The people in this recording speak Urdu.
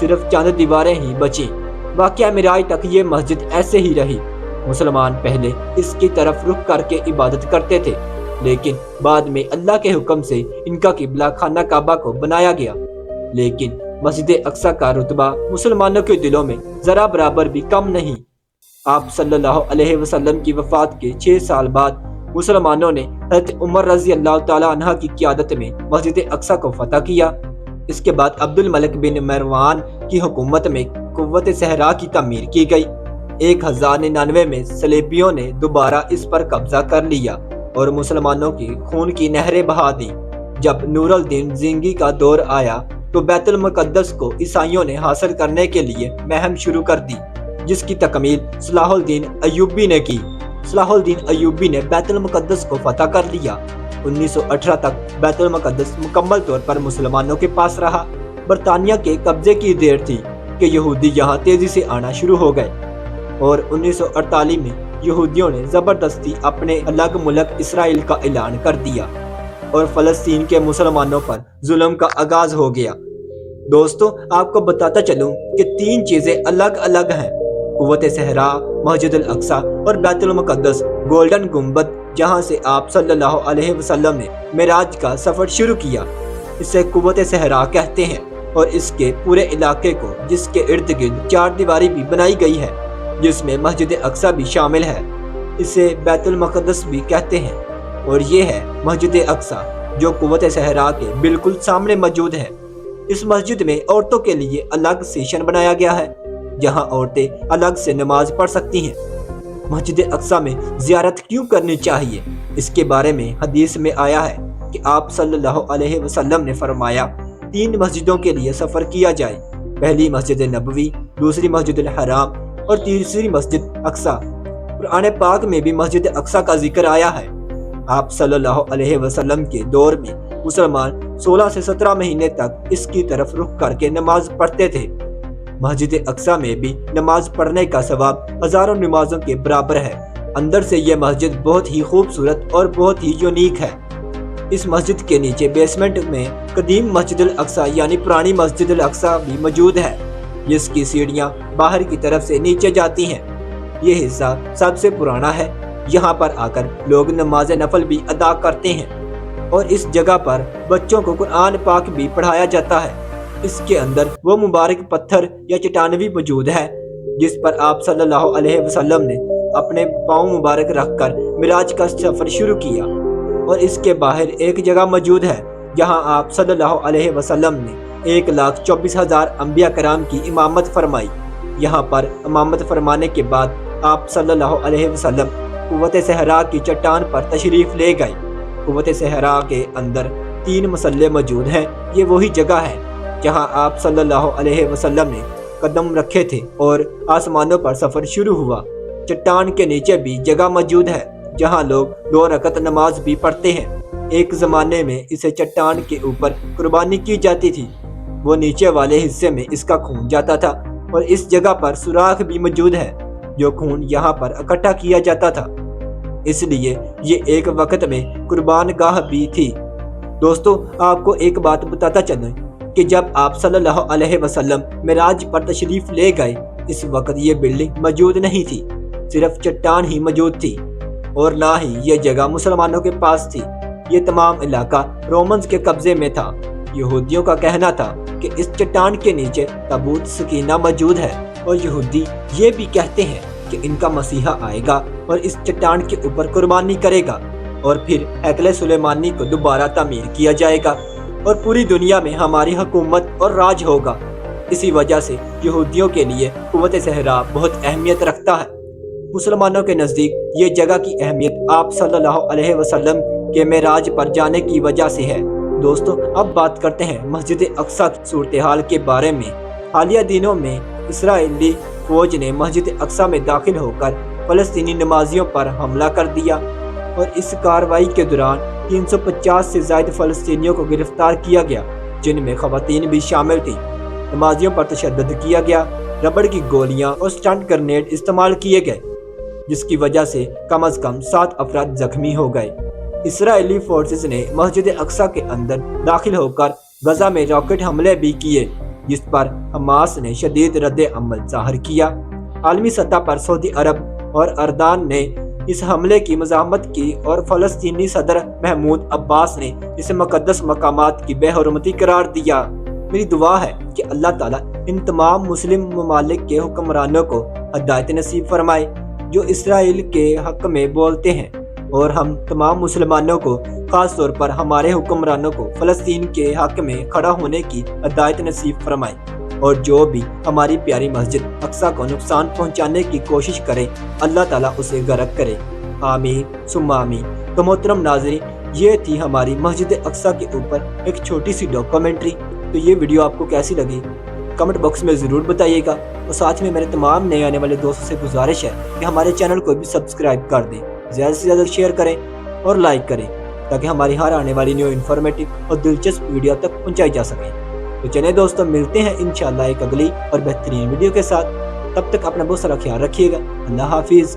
صرف چند دیواریں ہی بچیں۔ واقعہ معراج تک یہ مسجد ایسے ہی رہی۔ مسلمان پہلے اس کی طرف رخ کر کے عبادت کرتے تھے، لیکن بعد میں اللہ کے حکم سے ان کا قبلہ خانہ کعبہ کو بنایا گیا۔ لیکن مسجد اقصی کا رتبہ مسلمانوں کے دلوں میں ذرا برابر بھی کم نہیں۔ آپ صلی اللہ علیہ وسلم کی وفات کے 6 سال بعد مسلمانوں نے حضرت عمر رضی اللہ تعالیٰ عنہ کی قیادت میں مسجد اقصی کو فتح کیا۔ اس کے بعد عبد الملک بن مروان کی حکومت میں قوت صحرا کی تعمیر کی گئی۔ 1099 میں صلیبیوں نے دوبارہ اس پر قبضہ کر لیا اور مسلمانوں کی خون کی نہریں بہا دیں۔ جب نور الدین زنگی کا دور آیا تو بیت المقدس کو عیسائیوں نے حاصل کرنے کے لیے مہم شروع کر دی، جس کی تکمیل صلاح الدین ایوبی نے کی۔ صلاح الدین ایوبی نے بیت المقدس کو فتح کر لیا۔ 1918 تک بیت المقدس مکمل طور پر مسلمانوں کے پاس رہا۔ برطانیہ کے قبضے کی دیر تھی کہ یہودی یہاں تیزی سے آنا شروع ہو گئے، اور 1948 میں یہودیوں نے زبردستی اپنے الگ ملک اسرائیل کا اعلان کر دیا اور فلسطین کے مسلمانوں پر ظلم کا آغاز ہو گیا۔ دوستو، آپ کو بتاتا چلوں کہ 3 چیزیں الگ الگ ہیں: قوت صحرا، مسجد الاقصی اور بیت المقدس گولڈن گنبد، جہاں سے آپ صلی اللہ علیہ وسلم نے معراج کا سفر شروع کیا۔ اسے قوت صحرا کہتے ہیں، اور اس کے پورے علاقے کو، جس کے ارد گرد 4 دیواری بھی بنائی گئی ہے، جس میں مسجد اقصی بھی شامل ہے، اسے بیت المقدس بھی کہتے ہیں۔ اور یہ ہے مسجد اقصی، جو قوت صحرا کے بالکل سامنے موجود ہے۔ اس مسجد میں عورتوں کے لیے الگ سیشن بنایا گیا ہے، جہاں عورتیں الگ سے نماز پڑھ سکتی ہیں۔ مسجد اقصی میں زیارت کیوں کرنی چاہیے؟ اس کے بارے میں حدیث میں آیا ہے کہ آپ صلی اللہ علیہ وسلم نے فرمایا، 3 مسجدوں کے لیے سفر کیا جائے: پہلی مسجد نبوی، دوسری مسجد الحرام اور تیسری مسجد اقصی۔ قرآن پاک میں بھی مسجد اقصی کا ذکر آیا ہے۔ آپ صلی اللہ علیہ وسلم کے دور میں مسلمان 16 سے 17 مہینے تک اس کی طرف رخ کر کے نماز پڑھتے تھے۔ مسجد اقصی میں بھی نماز پڑھنے کا ثواب ہزاروں نمازوں کے برابر ہے۔ اندر سے یہ مسجد بہت ہی خوبصورت اور بہت ہی یونیک ہے۔ اس مسجد کے نیچے بیسمنٹ میں قدیم مسجد الاقصی یعنی پرانی مسجد الاقصی بھی موجود ہے، جس کی سیڑھیاں باہر کی طرف سے نیچے جاتی ہیں۔ یہ حصہ سب سے پرانا ہے۔ یہاں پر آ کر لوگ نماز نفل بھی ادا کرتے ہیں، اور اس جگہ پر بچوں کو قرآن پاک بھی پڑھایا جاتا ہے۔ اس کے اندر وہ مبارک پتھر یا چٹان بھی موجود ہے جس پر آپ صلی اللہ علیہ وسلم نے اپنے پاؤں مبارک رکھ کر معراج کا سفر شروع کیا۔ اور اس کے باہر ایک جگہ موجود ہے جہاں آپ صلی اللہ علیہ وسلم نے 1,24,000 انبیاء کرام کی امامت فرمائی۔ یہاں پر امامت فرمانے کے بعد آپ صلی اللہ علیہ وسلم قوت صحرا کی چٹان پر تشریف لے گئے۔ قوت صحرا کے اندر 3 مسلح موجود ہیں۔ یہ وہی جگہ ہے جہاں آپ صلی اللہ علیہ وسلم نے قدم رکھے تھے اور آسمانوں پر سفر شروع ہوا۔ چٹان کے نیچے بھی جگہ موجود ہے جہاں لوگ 2 رکعت نماز بھی پڑھتے ہیں۔ ایک زمانے میں اسے چٹان کے اوپر قربانی کی جاتی تھی۔ وہ نیچے والے حصے میں اس کا خون جاتا تھا، اور اس جگہ پر سوراخ بھی موجود ہے جو خون یہاں پر اکٹھا کیا جاتا تھا، اس لیے یہ ایک وقت میں قربان گاہ بھی تھی۔ دوستو، آپ کو ایک بات بتاتا چلیں کہ جب آپ صلی اللہ علیہ وسلم معراج پر تشریف لے گئے، اس وقت یہ بلڈنگ موجود نہیں تھی، صرف چٹان ہی موجود تھی، اور نہ ہی یہ جگہ مسلمانوں کے پاس تھی۔ یہ تمام علاقہ رومنز کے قبضے میں تھا۔ یہودیوں کا کہنا تھا کہ اس چٹان کے نیچے تابوت سکینہ موجود ہے، اور یہودی یہ بھی کہتے ہیں کہ ان کا مسیحا آئے گا اور اس چٹان کے اوپر قربانی کرے گا، اور پھر ہیکل سلیمانی کو دوبارہ تعمیر کیا جائے گا، اور پوری دنیا میں ہماری حکومت اور راج ہوگا۔ اسی وجہ سے یہودیوں کے لیے قوت صحرا بہت اہمیت رکھتا ہے۔ مسلمانوں کے نزدیک یہ جگہ کی اہمیت آپ صلی اللہ علیہ وسلم کے معراج پر جانے کی وجہ سے ہے۔ دوستو، اب بات کرتے ہیں مسجد اقصی کی صورتحال کے بارے میں۔ حالیہ دنوں میں اسرائیلی فوج نے مسجد اقصی میں داخل ہو کر فلسطینی نمازیوں پر حملہ کر دیا، اور اس کارروائی کے دوران 350 سے زائد فلسطینیوں کو گرفتار کیا گیا، جن میں خواتین بھی شامل تھیں۔ نمازیوں پر تشدد کیا گیا، ربڑ کی گولیاں اور سٹنٹ گرنیڈ استعمال کیے گئے، جس کی وجہ سے کم از کم 7 افراد زخمی ہو گئے۔ اسرائیلی فورسز نے مسجد اقصی کے اندر داخل ہو کر غزہ میں راکٹ حملے بھی کیے، جس پر حماس نے شدید رد عمل ظاہر کیا۔ عالمی سطح پر سعودی عرب اور اردن نے اس حملے کی مذمت کی اور فلسطینی صدر محمود عباس نے اسے مقدس مقامات کی بے حرمتی قرار دیا۔ میری دعا ہے کہ اللہ تعالیٰ ان تمام مسلم ممالک کے حکمرانوں کو ہدایت نصیب فرمائے جو اسرائیل کے حق میں بولتے ہیں، اور ہم تمام مسلمانوں کو، خاص طور پر ہمارے حکمرانوں کو، فلسطین کے حق میں کھڑا ہونے کی ہدایت نصیب فرمائے، اور جو بھی ہماری پیاری مسجد اقصیٰ کو نقصان پہنچانے کی کوشش کرے اللہ تعالیٰ اسے غرق کرے، آمین ثم آمین۔ تو محترم ناظرین، یہ تھی ہماری مسجد اقصیٰ کے اوپر ایک چھوٹی سی ڈاکومنٹری۔ تو یہ ویڈیو آپ کو کیسی لگی کمنٹ باکس میں ضرور بتائیے گا، اور ساتھ میں میرے تمام نئے آنے والے دوستوں سے گزارش ہے کہ ہمارے چینل کو بھی سبسکرائب کر دیں، زیادہ سے زیادہ شیئر کریں اور لائک کریں تاکہ ہماری ہر آنے والی نیو انفارمیٹیو اور دلچسپ ویڈیو تک پہنچائی جا سکیں۔ تو چلیں دوستوں، ملتے ہیں انشاءاللہ ایک اگلی اور بہترین ویڈیو کے ساتھ۔ تب تک اپنا بہت سارا خیال رکھیے گا۔ اللہ حافظ۔